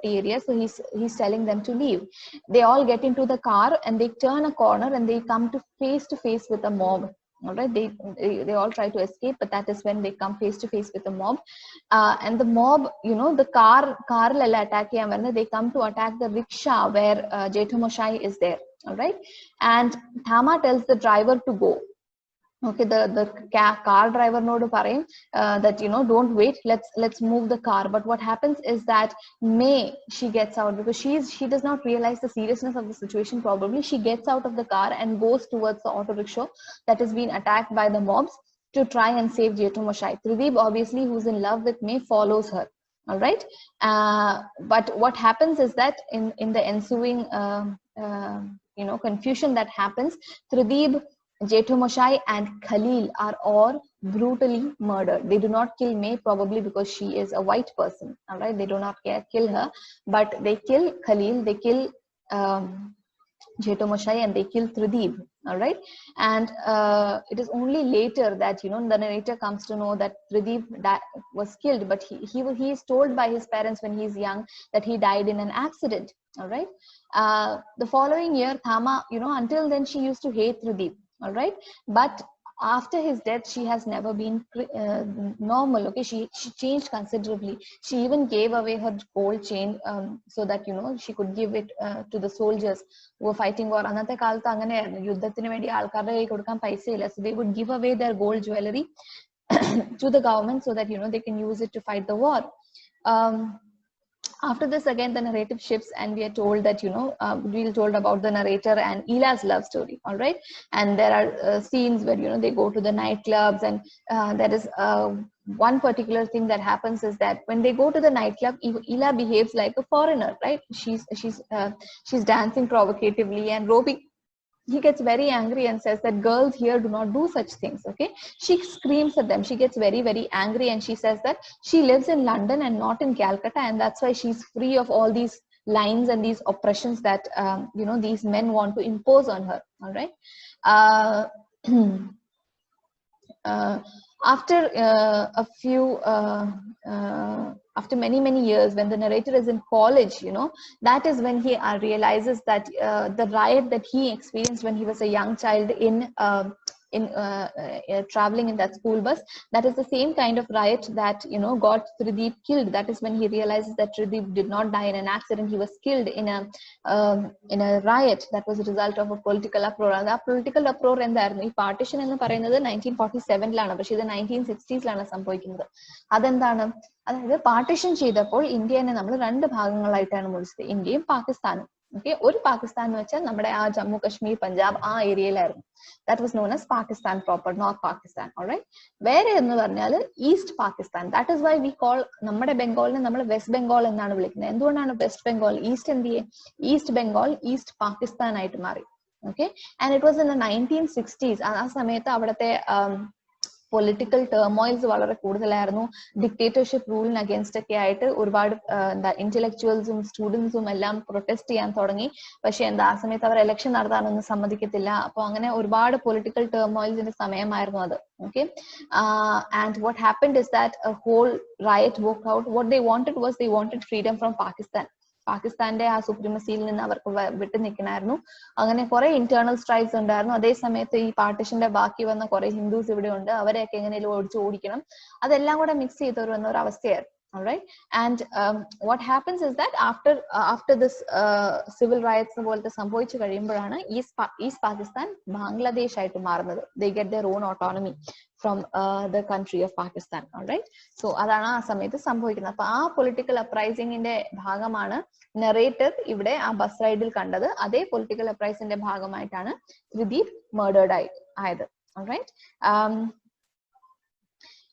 dirty area, so he's telling them to leave. They all get into the car and they turn a corner and they come to face with a mob. All right, they all try to escape, but that is when they come face to face with the mob. And the mob, the car attack, they come to attack the rickshaw where Jethamoshai is there. All right, and Thama tells the driver to go. Okay, the car driver node parayum that don't wait, let's move the car. But what happens is that May, she gets out because she does not realize the seriousness of the situation. Probably she gets out of the car and goes towards the auto rickshaw that has been attacked by the mobs to try and save Jethamoshai. Trideep, obviously, who's in love with May, follows her. All right, but what happens is that in the ensuing confusion that happens, Trideep, Jethamoshai and Khalil are all brutally murdered. They do not kill May, probably because she is a white person. All right, they do not kill her, but they kill Khalil, they kill Jethamoshai, and they kill Trideep. All right, and it is only later that the narrator comes to know that Trideep was killed, but he is told by his parents when he is young that he died in an accident. All right, the following year, Thama, until then she used to hate Trideep. All right, but after his death, she has never been normal. Okay, she changed considerably. She even gave away her gold chain so that she could give it to the soldiers who were fighting war. Anathe kalathu anganeyarunnu, yuddhathinu vendi aalkarde kayil kodukkan paisa illa, so they would give away their gold jewelry to the government so that they can use it to fight the war. After this, again, the narrative shifts and we are told that, we're told about the narrator and Ela's love story. All right. And there are scenes where, they go to the nightclubs, and there is one particular thing that happens is that when they go to the nightclub, Ela behaves like a foreigner, right? She's dancing provocatively, and Robbie, he gets very angry and says that girls here do not do such things. Okay, she screams at them. She gets very, very angry, and she says that she lives in London and not in Calcutta, and that's why she's free of all these lines and these oppressions that these men want to impose on her. All right. After after many years, when the narrator is in college, that is when he realizes that the riot that he experienced when he was a young child in traveling in that school bus, that is the same kind of riot that got Trideep killed. That is when he realizes that Trideep did not die in an accident. He was killed in a riot that was a result of a political uproar. And that political uproar endairunnu ee partition ennu parayunnathu 1947-ലാണ്, പക്ഷേ ഇത് 1960s-ലാണ് സംഭവിക്കുന്നത്. അതെന്താണ്? അതായത് partition ചെയ്തപ്പോൾ ഇന്ത്യനെ നമ്മൾ രണ്ട് ഭാഗങ്ങളായിട്ടാണ് മുറിച്ചത്, ഇന്ത്യയും പാകിസ്ഥാനും. ഓക്കെ, ഒരു പാകിസ്ഥാൻ എന്ന് വെച്ചാൽ നമ്മുടെ ആ ജമ്മു കശ്മീർ പഞ്ചാബ് ആ ഏരിയയിലായിരുന്നു. That was known as Pakistan proper, North Pakistan. All right. വേറെ എന്ന് പറഞ്ഞാൽ east Pakistan. That is why we call നമ്മുടെ ബംഗാളിനെ നമ്മൾ വെസ്റ്റ് ബംഗാൾ എന്നാണ് വിളിക്കുന്നത്. എന്തുകൊണ്ടാണ് വെസ്റ്റ് ബംഗാൾ? ഈസ്റ്റ് എന്ത് ചെയ്യേ? ഈസ്റ്റ് ബംഗാൾ ഈസ്റ്റ് പാകിസ്ഥാൻ ആയിട്ട് മാറി. Okay, and it was in the 1960s. ആ സമയത്ത് അവിടുത്തെ പൊളിറ്റിക്കൽ ടേമോയിൽസ് വളരെ കൂടുതലായിരുന്നു. ഡിക്റ്റേറ്റർഷിപ്പ് റൂളിന് അഗേൻസ്റ്റ് ഒക്കെ ആയിട്ട് ഒരുപാട് ഇന്റലക്ച്വൽസും സ്റ്റുഡൻസും എല്ലാം പ്രൊട്ടസ്റ്റ് ചെയ്യാൻ തുടങ്ങി. പക്ഷെ ആ സമയത്ത് അവർ ഇലക്ഷൻ നടത്താനൊന്നും സമ്മതിക്കത്തില്ല. അപ്പൊ അങ്ങനെ ഒരുപാട് പൊളിറ്റിക്കൽ ടേമോയിൽസിന്റെ സമയമായിരുന്നു അത്. Okay, and what happened is that a whole riot broke out. What they wanted freedom from Pakistan. പാകിസ്ഥാന്റെ ആ സുപ്രീമസിയിൽ നിന്ന് അവർക്ക് വിട്ടു നിൽക്കണമായിരുന്നു. അങ്ങനെ കുറെ ഇന്റേണൽ സ്ട്രൈക്സ് ഉണ്ടായിരുന്നു. അതേ സമയത്ത് ഈ പാർട്ടിഷന്റെ ബാക്കി വന്ന കുറെ ഹിന്ദുസ് ഇവിടെ ഉണ്ട്, അവരെയൊക്കെ എങ്ങനെയും ഓടിക്കണം. അതെല്ലാം കൂടെ മിക്സ് ചെയ്ത് വരുന്ന ഒരു അവസ്ഥയായിരുന്നു. All right, and what happens is that after this civil riots പോലത്തെ സംഭവിച്ചു കഴിയുമ്പോഴാണ് ഈസ്റ്റ് പാകിസ്ഥാൻ ബംഗ്ലാദേശ് ആയിട്ട് മാറുന്നത്. They get their own autonomy from the country of Pakistan. All right, so അതാണ് ആ സമയത്ത് സംഭവിക്കുന്നത്. അപ്പൊ ആ പൊളിറ്റിക്കൽ അപ്രൈസിംഗിന്റെ ഭാഗമാണ് നെറേറ്റർ ഇവിടെ ആ ബസ് റൈഡിൽ കണ്ടത്. അതേ പൊളിറ്റിക്കൽ അപ്രൈസിന്റെ ഭാഗമായിട്ടാണ് ത്രിദീപ് മർഡേർഡ് ആയത്. All right.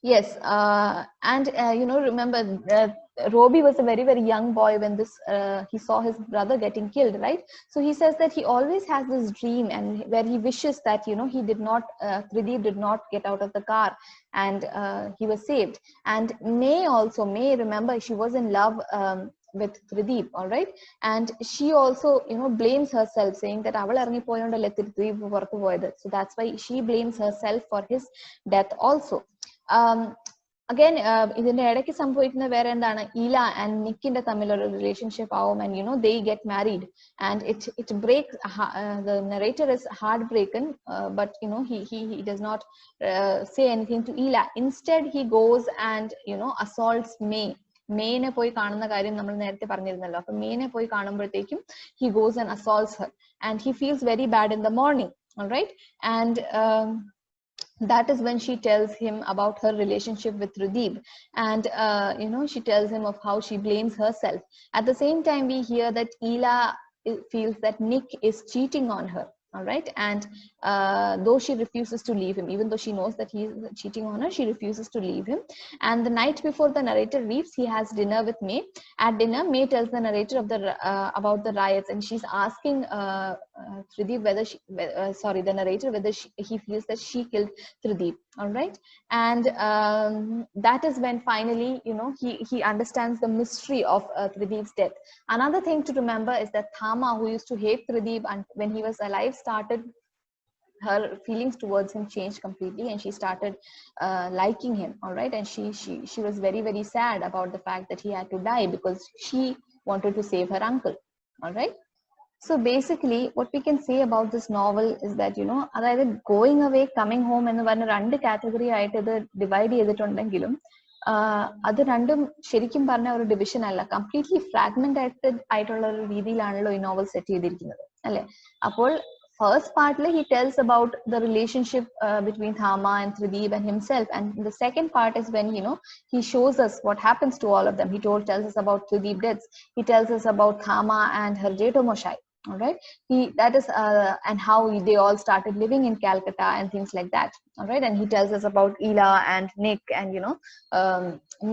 Yes, and remember, Robbie was a very, very young boy when he saw his brother getting killed, right? So he says that he always has this dream, and where he wishes that he did not, Trideep did not get out of the car, and he was saved. And May, remember, she was in love with Trideep, all right, and she also blames herself, saying that aval irangi poyondale Trideep purathu poyadu. So that's why she blames herself for his death also. again, ഇതിന്റെ ഇടയ്ക്ക് സംഭവിക്കുന്ന വേറെ എന്താണ്, ഈല and നിക്കിന്റെ തമ്മിലുള്ള relationship ആവും, and they get married, and it breaks, the narrator is heartbroken, but he does not say anything to Ela. Instead he goes and assaults മേനെ പോയി കാണുന്ന കാര്യം നമ്മൾ നേരത്തെ പറഞ്ഞിരുന്നല്ലോ. അപ്പൊ മേനെ പോയി കാണുമ്പോഴത്തേക്കും he goes and assaults her, and he feels very bad in the morning. All right, and that is when she tells him about her relationship with Rudeeb, and she tells him of how she blames herself. At the same time, we hear that Ela feels that Nick is cheating on her. All right, and though she refuses to leave him, even though she knows that he is cheating on her, she refuses to leave him. And the night before the narrator leaves, he has dinner with May. At dinner, May tells the narrator about the riots, and she's asking Trideep whether the narrator, whether he feels that she killed Trideep. All right, and that is when finally he understands the mystery of Trideep's death. Another thing to remember is that Thama, who used to hate Trideep and when he was alive, started, her feelings towards him changed completely, and she started liking him. All right, and she was very, very sad about the fact that he had to die because she wanted to save her uncle. All right, so basically what we can say about this novel is that അതായത് going away, coming home എന്ന് പറഞ്ഞ രണ്ട് category ആയിട്ട് ഇത് divide ചെയ്തിട്ടുണ്ടെങ്കിലും അത് രണ്ടും ശരിക്കും പറഞ്ഞ ഒരു ഡിവിഷൻ അല്ല, കംപ്ലീറ്റ്ലി ഫ്രാഗ്മെന്റ് ആയിട്ടുള്ള ഒരു രീതിയിലാണല്ലോ ഈ നോവൽ സെറ്റ് ചെയ്തിരിക്കുന്നത്, അല്ലെ? അപ്പോൾ first part he tells about the relationship between Thama and Trideep and himself, and the second part is when he shows us what happens to all of them. He tells us about Trideep deaths, he tells us about Thama and her Jetomoshai. All right, that is and how they all started living in Calcutta and things like that. All right, and he tells us about Ela and Nick and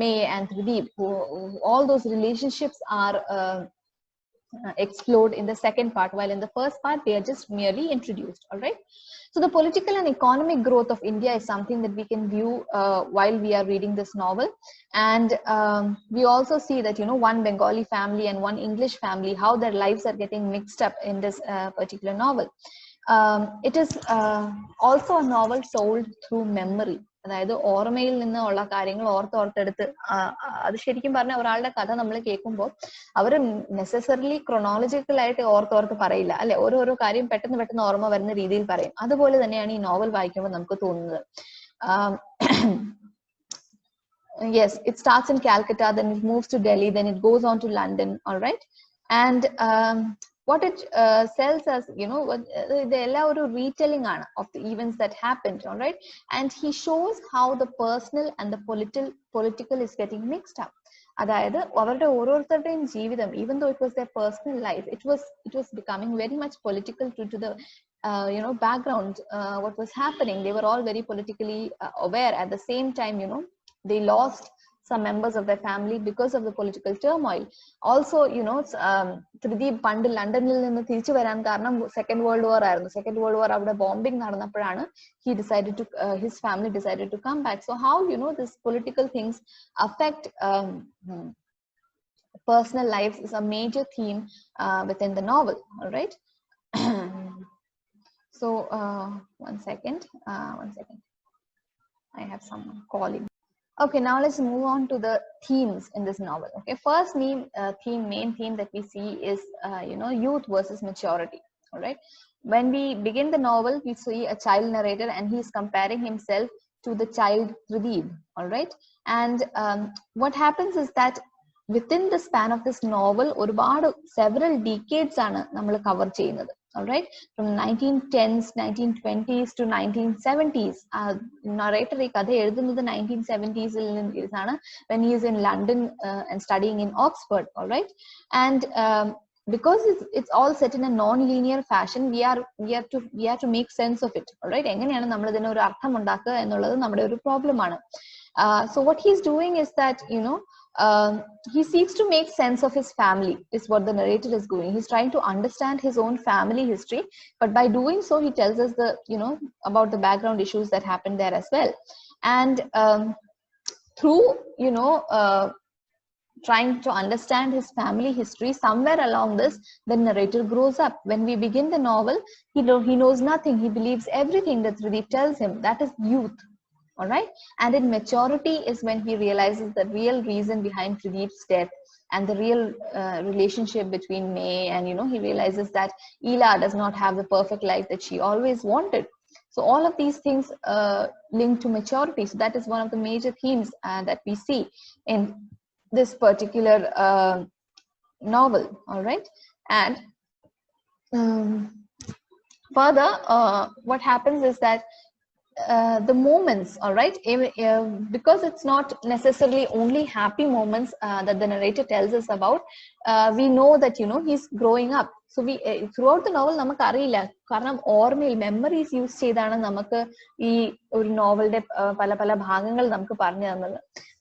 May and Trideep, who all those relationships are explored in the second part, while in the first part they are just merely introduced. All right, so the political and economic growth of India is something that we can view while we are reading this novel, and we also see that one Bengali family and one English family, how their lives are getting mixed up in this particular novel. It is also a novel told through memory. അതായത് ഓർമ്മയിൽ നിന്നുള്ള കാര്യങ്ങൾ ഓർത്തെടുത്ത്, അത് ശരിക്കും പറഞ്ഞ ഒരാളുടെ കഥ നമ്മൾ കേൾക്കുമ്പോൾ അവർ നെസസറിലി ക്രൊണോളജിക്കൽ ആയിട്ട് ഓർത്തോർത്ത് പറയില്ല, അല്ലെ? ഓരോരോ കാര്യം പെട്ടെന്ന് ഓർമ്മ വരുന്ന രീതിയിൽ പറയും. അതുപോലെ തന്നെയാണ് ഈ നോവൽ വായിക്കുമ്പോൾ നമുക്ക് തോന്നുന്നത്. Yes, it starts in Calcutta, then it moves to Delhi, then it goes on to London. All right, and what it sells us, the retelling of the events that happened. All right, and he shows how the personal and the political is getting mixed up. അതായത് അവരുടെ ഓരോരുത്തരുടെയും ജീവിതം, even though it was their personal life, it was becoming very much political due to the background, what was happening. They were all very politically aware. At the same time, they lost some members of their family because of the political turmoil. Also, Trideep പണ്ട് ലണ്ടനിൽ നിന്ന് തിരിച്ചു വരാൻ കാരണം second world war ആയിരുന്നു. Second world war അവിടെ bombing നടന്നപ്പോഴാണ് his family decided to come back. So how this political things affect personal lives is a major theme within the novel. All right. So one second, I have someone calling. Okay, now let's move on to the themes in this novel. Okay, first main theme that we see is youth versus maturity. All right, when we begin the novel, we see a child narrator and he is comparing himself to the child Trideep. All right, and what happens is that within the span of this novel, several decades ആണ് നമ്മൾ cover ചെയ്യുന്നത്. All right, from 1910s, 1920s to 1970s. Narrator ഈ കഥ എഴുതുന്നത് 1970s ആണ്, when he is in London and studying in Oxford. All right, and because it's all set in a non-linear fashion, we have to make sense of it. All right, എങ്ങനെയാണ് നമ്മൾ ഇതിന് ഒരു അർത്ഥം ഉണ്ടാക്കുക എന്നുള്ളത് നമ്മുടെ ഒരു പ്രോബ്ലം ആണ്. So what he's doing is that he seeks to make sense of his family, is what the narrator is doing. He's trying to understand his own family history, but by doing so he tells us about the background issues that happened there as well. And through trying to understand his family history, somewhere along this the narrator grows up. When we begin the novel, he knows nothing. He believes everything that Trideep tells him. That is youth. all right? And in maturity is when he realizes the real reason behind Pradeep's death and the real relationship between May, and he realizes that Ela does not have the perfect life that she always wanted. So all of these things link to maturity. So that is one of the major themes that we see in this particular novel, all right? And further, what happens is that the moments, all right, because it's not necessarily only happy moments that the narrator tells us about, we know that he's growing up. So we throughout the novel നമുക്ക് അറിയില്ല, കാരണം ഓർമ്മയിൽ memories use ചെയ്താണ് നമുക്ക് ഈ ഒരു നോവലിന്റെ പല പല ഭാഗങ്ങൾ നമുക്ക് പറഞ്ഞു തന്നത്.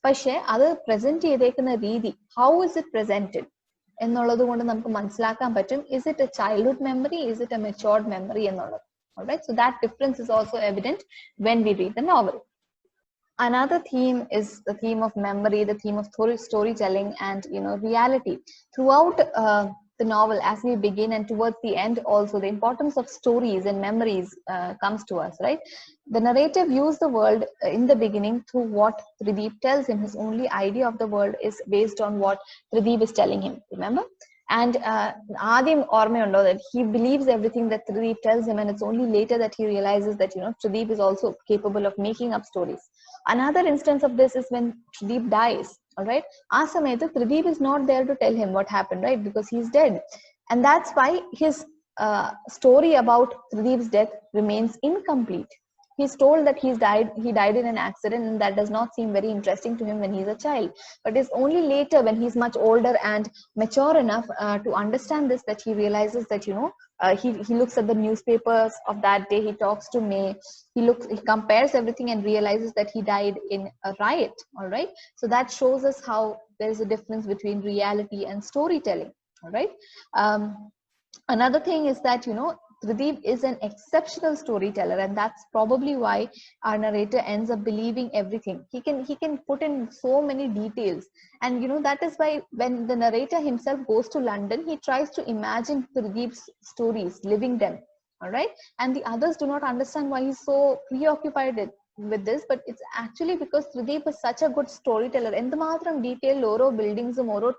പക്ഷെ അത് പ്രസന്റ് ചെയ്തേക്കുന്ന രീതി, ഹൗ ഇസ് ഇറ്റ് പ്രസന്റഡ് എന്നുള്ളത് കൊണ്ട് നമുക്ക് മനസ്സിലാക്കാൻ പറ്റും, is it a childhood memory, is it a matured memory എന്നുള്ളത്. All right, so that difference is also evident when we read the novel. Another theme is the theme of memory, the theme of storytelling, and reality. Throughout the novel, as we begin and towards the end also, the importance of stories and memories comes to us, right? The narrator views the world in the beginning through what Pradeep tells him. His only idea of the world is based on what Pradeep is telling him, remember? And Adim Ormayundo, that he believes everything that Pradeep tells him, and it's only later that he realizes that Pradeep is also capable of making up stories. Another instance of this is when Pradeep dies, all right? Asamayathu Pradeep is not there to tell him what happened, right? Because he's dead. And that's why his story about Pradeep's death remains incomplete. He's told that he died in an accident, and that does not seem very interesting to him when he's a child. But it's only later, when he's much older and mature enough to understand this, that he realizes that he looks at the newspapers of that day, he talks to May, he compares everything and realizes that he died in a riot, all right? So that shows us how there is a difference between reality and storytelling, all right? Another thing is that Pradeep is an exceptional storyteller, and that's probably why our narrator ends up believing everything. He can put in so many details, and that is why when the narrator himself goes to London, he tries to imagine Pradeep's stories, living them, all right? And the others do not understand why he's so preoccupied with this, but it's actually because Pradeep is such a good storyteller. എന്തുമാത്രം detail ഓരോ buildings ഓരോ